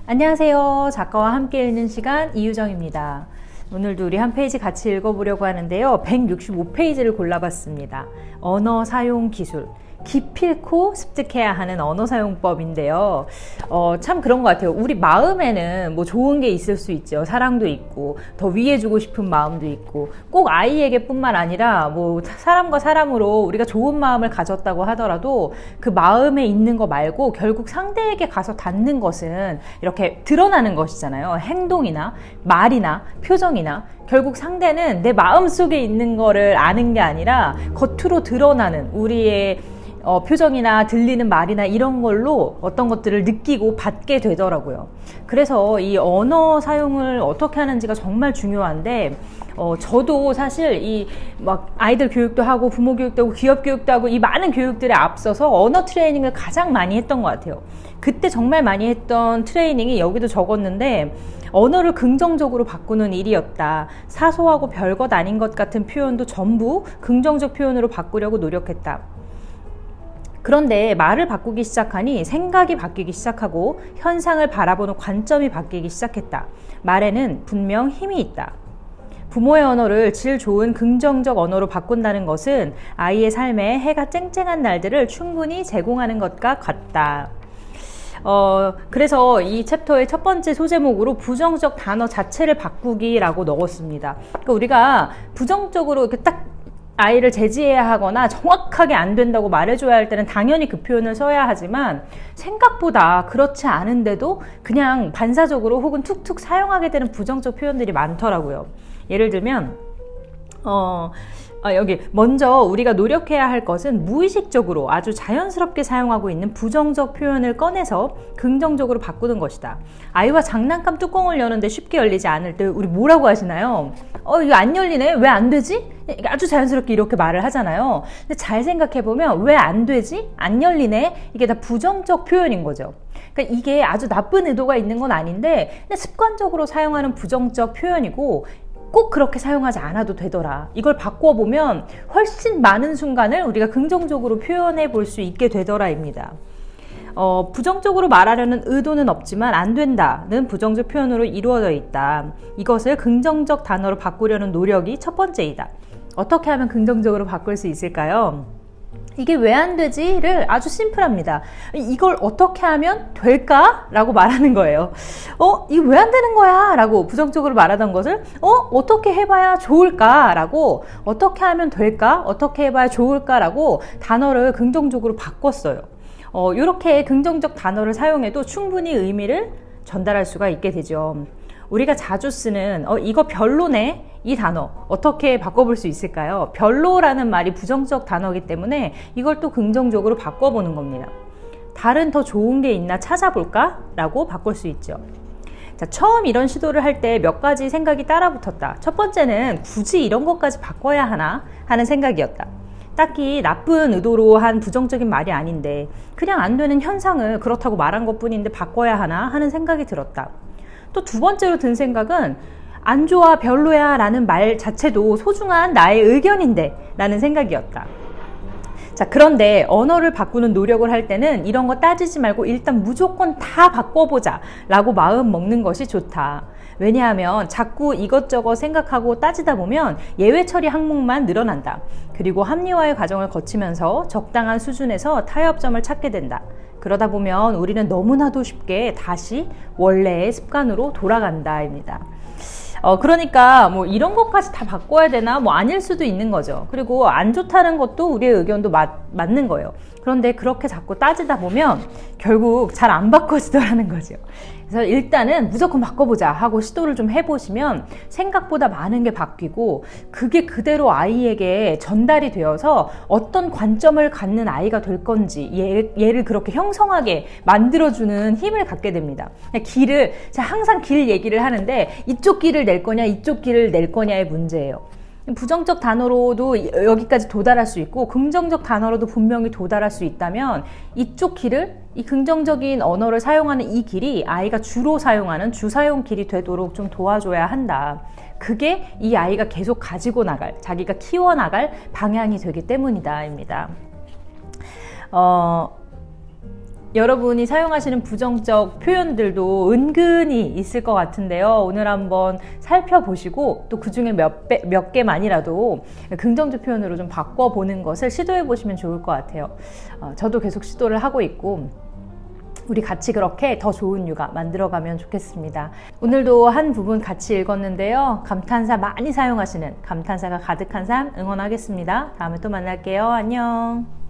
안녕하세요. 작가와 함께 읽는 시간 이유정입니다. 오늘도 우리 한 페이지 같이 읽어보려고 하는데요. 165페이지를 골라봤습니다. 언어 사용 기술. 기필코 습득해야 하는 언어 사용법인데요. 참 그런 것 같아요. 우리 마음에는 뭐 좋은 게 있을 수 있죠. 사랑도 있고 더 위해주고 싶은 마음도 있고 꼭 아이에게 뿐만 아니라 뭐 사람과 사람으로 우리가 좋은 마음을 가졌다고 하더라도 그 마음에 있는 거 말고 결국 상대에게 가서 닿는 것은 이렇게 드러나는 것이잖아요. 행동이나 말이나 표정이나 결국 상대는 내 마음속에 있는 거를 아는 게 아니라 겉으로 드러나는 우리의 표정이나 들리는 말이나 이런 걸로 어떤 것들을 느끼고 받게 되더라고요. 그래서 이 언어 사용을 어떻게 하는지가 정말 중요한데 저도 사실 이 막 아이들 교육도 하고 부모 교육도 하고 기업 교육도 하고 이 많은 교육들에 앞서서 언어 트레이닝을 가장 많이 했던 것 같아요. 그때 정말 많이 했던 트레이닝이 여기도 적었는데 언어를 긍정적으로 바꾸는 일이었다. 사소하고 별것 아닌 것 같은 표현도 전부 긍정적 표현으로 바꾸려고 노력했다. 그런데 말을 바꾸기 시작하니 생각이 바뀌기 시작하고 현상을 바라보는 관점이 바뀌기 시작했다. 말에는 분명 힘이 있다. 부모의 언어를 질 좋은 긍정적 언어로 바꾼다는 것은 아이의 삶에 해가 쨍쨍한 날들을 충분히 제공하는 것과 같다. 그래서 이 챕터의 첫 번째 소제목으로 부정적 단어 자체를 바꾸기라고 넣었습니다. 그러니까 우리가 부정적으로 이렇게 딱 아이를 제지해야 하거나 정확하게 안 된다고 말해줘야 할 때는 당연히 그 표현을 써야 하지만 생각보다 그렇지 않은데도 그냥 반사적으로 혹은 툭툭 사용하게 되는 부정적 표현들이 많더라고요. 예를 들면 여기 먼저 우리가 노력해야 할 것은 무의식적으로 아주 자연스럽게 사용하고 있는 부정적 표현을 꺼내서 긍정적으로 바꾸는 것이다. 아이와 장난감 뚜껑을 여는데 쉽게 열리지 않을 때 우리 뭐라고 하시나요? 이거 안 열리네? 왜 안 되지? 아주 자연스럽게 이렇게 말을 하잖아요. 근데 잘 생각해보면 왜 안 되지? 안 열리네? 이게 다 부정적 표현인 거죠. 그러니까 이게 아주 나쁜 의도가 있는 건 아닌데 근데 습관적으로 사용하는 부정적 표현이고 꼭 그렇게 사용하지 않아도 되더라. 이걸 바꿔보면 훨씬 많은 순간을 우리가 긍정적으로 표현해 볼 수 있게 되더라입니다. 부정적으로 말하려는 의도는 없지만 안 된다는 부정적 표현으로 이루어져 있다. 이것을 긍정적 단어로 바꾸려는 노력이 첫 번째이다. 어떻게 하면 긍정적으로 바꿀 수 있을까요? 이게 왜 안 되지를 아주 심플합니다. 이걸 어떻게 하면 될까? 라고 말하는 거예요. 이거 왜 안 되는 거야? 라고 부정적으로 말하던 것을 어떻게 해봐야 좋을까? 라고 어떻게 하면 될까? 어떻게 해봐야 좋을까? 라고 단어를 긍정적으로 바꿨어요. 이렇게 긍정적 단어를 사용해도 충분히 의미를 전달할 수가 있게 되죠. 우리가 자주 쓰는 이거 별로네 이 단어 어떻게 바꿔볼 수 있을까요? 별로라는 말이 부정적 단어이기 때문에 이걸 또 긍정적으로 바꿔보는 겁니다. 다른 더 좋은 게 있나 찾아볼까? 라고 바꿀 수 있죠. 자, 처음 이런 시도를 할 때 몇 가지 생각이 따라붙었다. 첫 번째는 굳이 이런 것까지 바꿔야 하나 하는 생각이었다. 딱히 나쁜 의도로 한 부정적인 말이 아닌데 그냥 안 되는 현상을 그렇다고 말한 것뿐인데 바꿔야 하나 하는 생각이 들었다. 또 두 번째로 든 생각은 안 좋아 별로야 라는 말 자체도 소중한 나의 의견인데 라는 생각이었다. 자, 그런데 언어를 바꾸는 노력을 할 때는 이런 거 따지지 말고 일단 무조건 다 바꿔보자 라고 마음 먹는 것이 좋다. 왜냐하면 자꾸 이것저것 생각하고 따지다 보면 예외 처리 항목만 늘어난다. 그리고 합리화의 과정을 거치면서 적당한 수준에서 타협점을 찾게 된다. 그러다 보면 우리는 너무나도 쉽게 다시 원래의 습관으로 돌아간다입니다. 그러니까 뭐 이런 것까지 다 바꿔야 되나? 뭐 아닐 수도 있는 거죠. 그리고 안 좋다는 것도 우리의 의견도 맞는 거예요. 그런데 그렇게 자꾸 따지다 보면 결국 잘 안 바꿔지더라는 거죠. 그래서 일단은 무조건 바꿔보자 하고 시도를 좀 해보시면 생각보다 많은 게 바뀌고 그게 그대로 아이에게 전달이 되어서 어떤 관점을 갖는 아이가 될 건지 얘를 그렇게 형성하게 만들어주는 힘을 갖게 됩니다. 제가 항상 길 얘기를 하는데 이쪽 길을 낼 거냐 이쪽 길을 낼 거냐의 문제예요. 부정적 단어로도 여기까지 도달할 수 있고 긍정적 단어로도 분명히 도달할 수 있다면 이쪽 길을 이 긍정적인 언어를 사용하는 이 길이 아이가 주로 사용하는 주사용 길이 되도록 좀 도와줘야 한다. 그게 이 아이가 계속 가지고 나갈, 자기가 키워나갈 방향이 되기 때문이다 입니다. 여러분이 사용하시는 부정적 표현들도 은근히 있을 것 같은데요. 오늘 한번 살펴보시고 또 그 중에 몇 개만이라도 긍정적 표현으로 좀 바꿔보는 것을 시도해 보시면 좋을 것 같아요. 저도 계속 시도를 하고 있고 우리 같이 그렇게 더 좋은 육아 만들어가면 좋겠습니다. 오늘도 한 부분 같이 읽었는데요. 감탄사 많이 사용하시는 감탄사가 가득한 삶 응원하겠습니다. 다음에 또 만날게요. 안녕.